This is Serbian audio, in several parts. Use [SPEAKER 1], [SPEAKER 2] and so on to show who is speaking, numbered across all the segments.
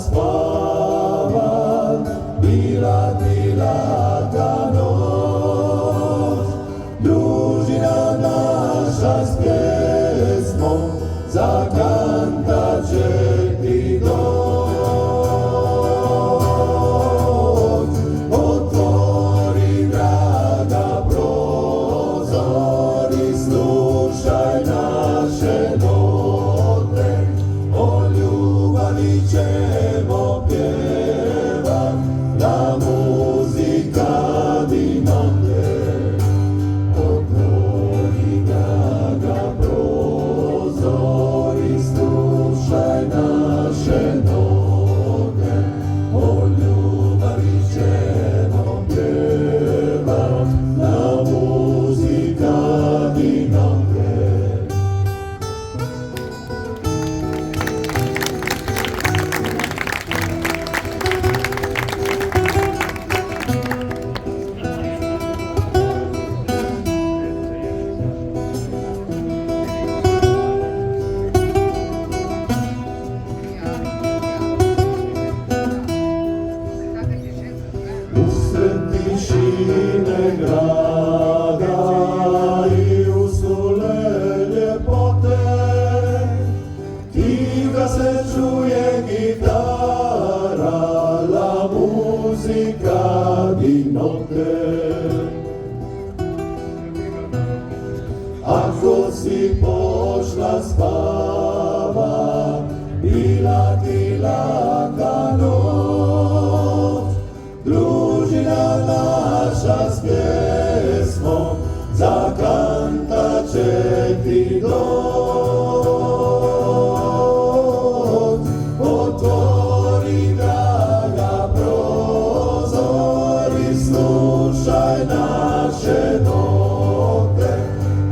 [SPEAKER 1] spava, bila noć, družina naša s pjesmom zakantat će ti doć. Otvori draga prozor i slušaj naše note, o ljubavi ćemo pjevat, na muzika di note. Otvori draga prozor i slušaj naše note, o ljubavi ćemo pjevat, na muzika di note. Usred tišine grada i usule ljepote, tiha se čuje gitara, la muzika di note. Ako si pošla spava, bila ti laka noć, družina naša s pjesmom zakantat će ti doć. Otvori draga prozor i slušaj naše note,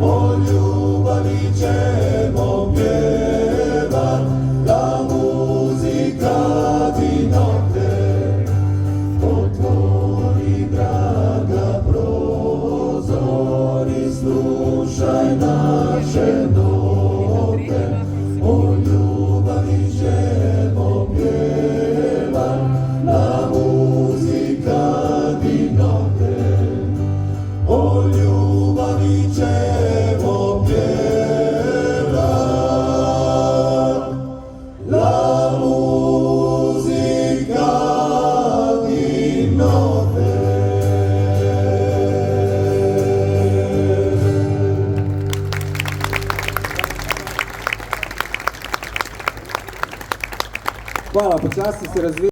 [SPEAKER 1] o ljubavi ćemo pjevat, da muzika di note. Otvori draga prozor i slušaj naše note, o ljubavi ćemo pjevat, na muzika di note. O ljubavi ćemo pjevat, la muzika di note.
[SPEAKER 2] Hvala, počasti se razvija.